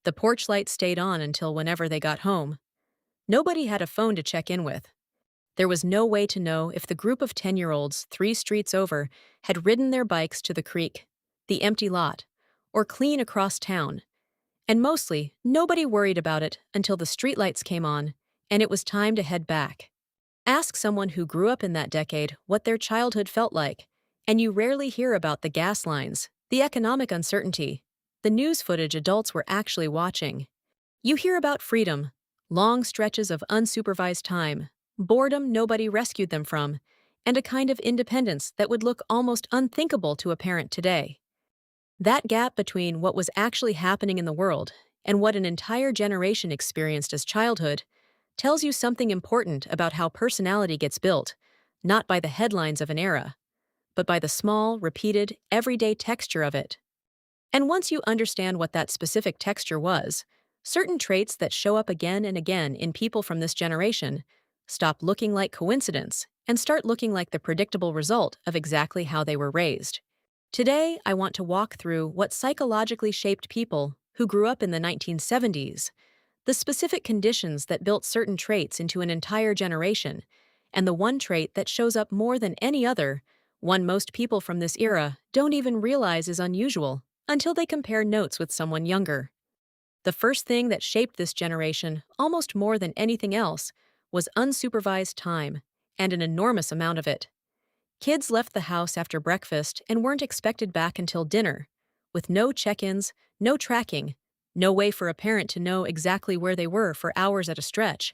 The porch light stayed on until whenever they got home. Nobody had a phone to check in with. There was no way to know if the group of 10-year-olds 3 streets over had ridden their bikes to the creek, the empty lot, or clean across town. And mostly, nobody worried about it until the streetlights came on and it was time to head back. Ask someone who grew up in that decade what their childhood felt like, and you rarely hear about the gas lines, the economic uncertainty, the news footage adults were actually watching. You hear about freedom, long stretches of unsupervised time, boredom nobody rescued them from, and a kind of independence that would look almost unthinkable to a parent today. That gap between what was actually happening in the world and what an entire generation experienced as childhood tells you something important about how personality gets built, not by the headlines of an era, but by the small, repeated, everyday texture of it. And once you understand what that specific texture was, certain traits that show up again and again in people from this generation stop looking like coincidence and start looking like the predictable result of exactly how they were raised. Today, I want to walk through what psychologically shaped people who grew up in the 1970s, the specific conditions that built certain traits into an entire generation, and the one trait that shows up more than any other, one most people from this era don't even realize is unusual until they compare notes with someone younger. The first thing that shaped this generation, almost more than anything else, was unsupervised time, and an enormous amount of it. Kids left the house after breakfast and weren't expected back until dinner, with no check-ins, no tracking, no way for a parent to know exactly where they were for hours at a stretch.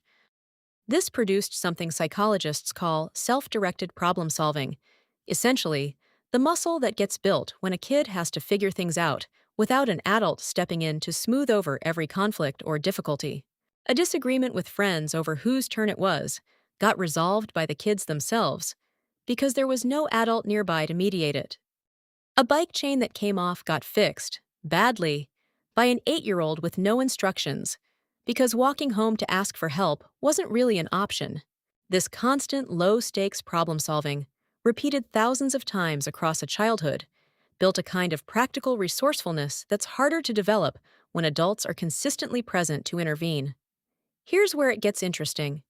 This produced something psychologists call self-directed problem solving, essentially, the muscle that gets built when a kid has to figure things out without an adult stepping in to smooth over every conflict or difficulty. A disagreement with friends over whose turn it was got resolved by the kids themselves because there was no adult nearby to mediate it. A bike chain that came off got fixed, badly, by an 8-year-old with no instructions, because walking home to ask for help wasn't really an option. This constant low-stakes problem-solving, repeated thousands of times across a childhood, built a kind of practical resourcefulness that's harder to develop when adults are consistently present to intervene. Here's where it gets interesting.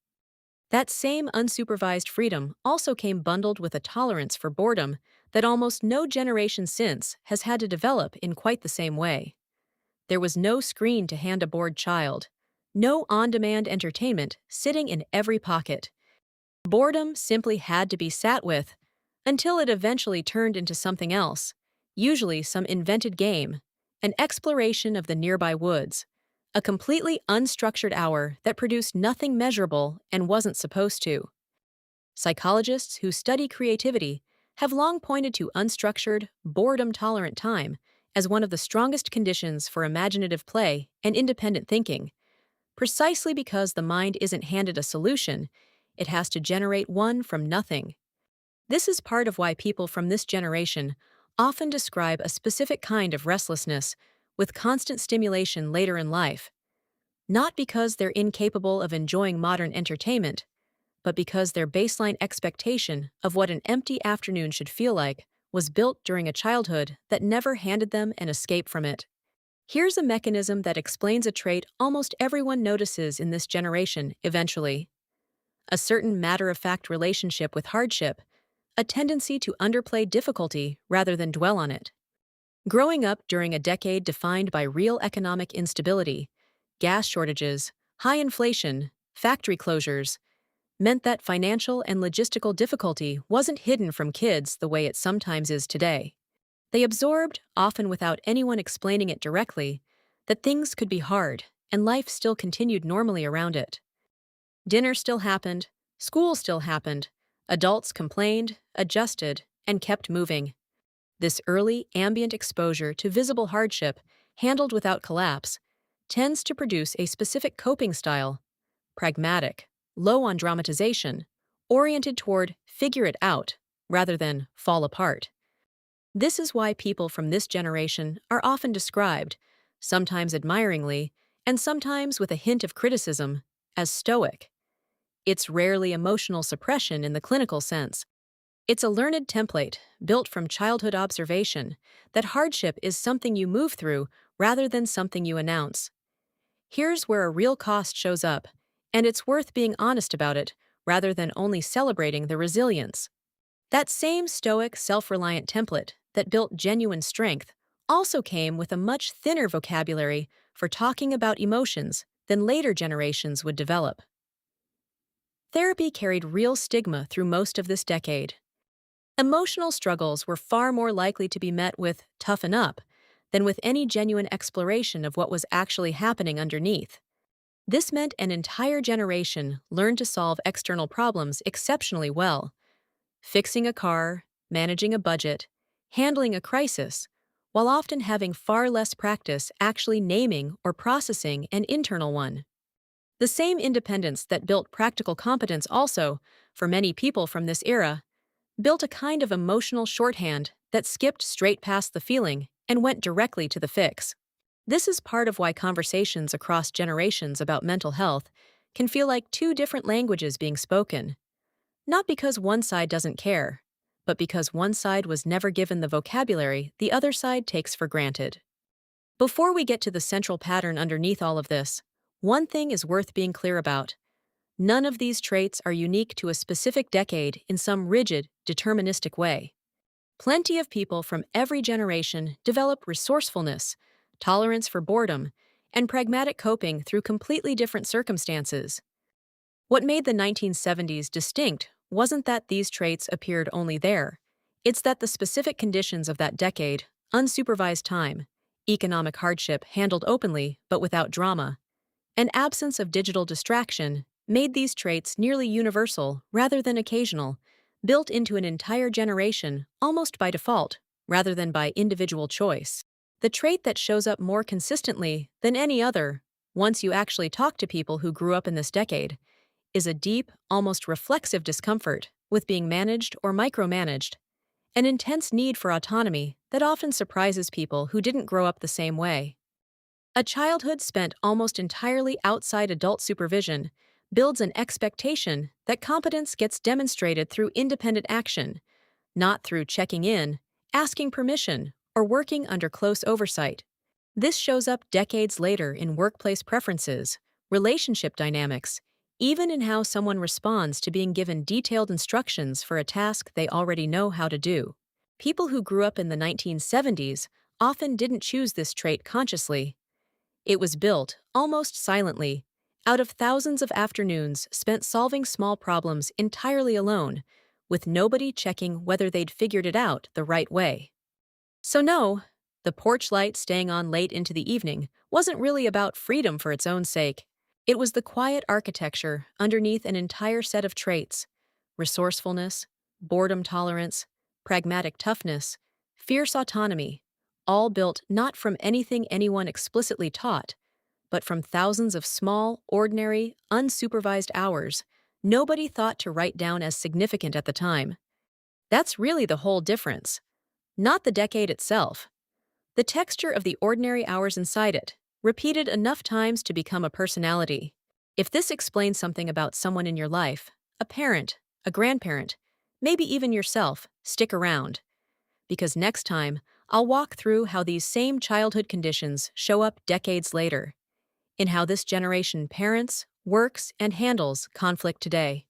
That same unsupervised freedom also came bundled with a tolerance for boredom that almost no generation since has had to develop in quite the same way. There was no screen to hand a bored child, no on-demand entertainment sitting in every pocket. Boredom simply had to be sat with until it eventually turned into something else, usually some invented game, an exploration of the nearby woods, a completely unstructured hour that produced nothing measurable and wasn't supposed to. Psychologists who study creativity have long pointed to unstructured, boredom-tolerant time as one of the strongest conditions for imaginative play and independent thinking, precisely because the mind isn't handed a solution, it has to generate one from nothing. This is part of why people from this generation often describe a specific kind of restlessness with constant stimulation later in life, not because they're incapable of enjoying modern entertainment, but because their baseline expectation of what an empty afternoon should feel like was built during a childhood that never handed them an escape from it. Here's a mechanism that explains a trait almost everyone notices in this generation eventually: a certain matter-of-fact relationship with hardship, a tendency to underplay difficulty rather than dwell on it. Growing up during a decade defined by real economic instability, gas shortages, high inflation, factory closures, meant that financial and logistical difficulty wasn't hidden from kids the way it sometimes is today. They absorbed, often without anyone explaining it directly, that things could be hard and life still continued normally around it. Dinner still happened, school still happened, adults complained, adjusted, and kept moving. This early, ambient exposure to visible hardship, handled without collapse, tends to produce a specific coping style: pragmatic, low on dramatization, oriented toward figure it out rather than fall apart. This is why people from this generation are often described, sometimes admiringly, and sometimes with a hint of criticism, as stoic. It's rarely emotional suppression in the clinical sense. It's a learned template, built from childhood observation, that hardship is something you move through rather than something you announce. Here's where a real cost shows up, and it's worth being honest about it rather than only celebrating the resilience. That same stoic, self-reliant template that built genuine strength also came with a much thinner vocabulary for talking about emotions than later generations would develop. Therapy carried real stigma through most of this decade. Emotional struggles were far more likely to be met with toughen up than with any genuine exploration of what was actually happening underneath. This meant an entire generation learned to solve external problems exceptionally well, fixing a car, managing a budget, handling a crisis, while often having far less practice actually naming or processing an internal one. The same independence that built practical competence also, for many people from this era, built a kind of emotional shorthand that skipped straight past the feeling and went directly to the fix. This is part of why conversations across generations about mental health can feel like two different languages being spoken. Not because one side doesn't care, but because one side was never given the vocabulary the other side takes for granted. Before we get to the central pattern underneath all of this, one thing is worth being clear about. None of these traits are unique to a specific decade in some rigid, deterministic way. Plenty of people from every generation develop resourcefulness, tolerance for boredom, and pragmatic coping through completely different circumstances. What made the 1970s distinct wasn't that these traits appeared only there. It's that the specific conditions of that decade, unsupervised time, economic hardship handled openly but without drama, an absence of digital distraction made these traits nearly universal rather than occasional, built into an entire generation almost by default rather than by individual choice. The trait that shows up more consistently than any other, once you actually talk to people who grew up in this decade, is a deep, almost reflexive discomfort with being managed or micromanaged, an intense need for autonomy that often surprises people who didn't grow up the same way. A childhood spent almost entirely outside adult supervision builds an expectation that competence gets demonstrated through independent action, not through checking in, asking permission, or working under close oversight. This shows up decades later in workplace preferences, relationship dynamics, even in how someone responds to being given detailed instructions for a task they already know how to do. People who grew up in the 1970s often didn't choose this trait consciously. It was built, almost silently, out of thousands of afternoons spent solving small problems entirely alone, with nobody checking whether they'd figured it out the right way. So no, the porch light staying on late into the evening wasn't really about freedom for its own sake. It was the quiet architecture underneath an entire set of traits: resourcefulness, boredom tolerance, pragmatic toughness, fierce autonomy, all built not from anything anyone explicitly taught, but from thousands of small, ordinary, unsupervised hours nobody thought to write down as significant at the time. That's really the whole difference. Not the decade itself. The texture of the ordinary hours inside it, repeated enough times to become a personality. If this explains something about someone in your life, a parent, a grandparent, maybe even yourself, stick around. Because next time, I'll walk through how these same childhood conditions show up decades later, in how this generation parents, works, and handles conflict today.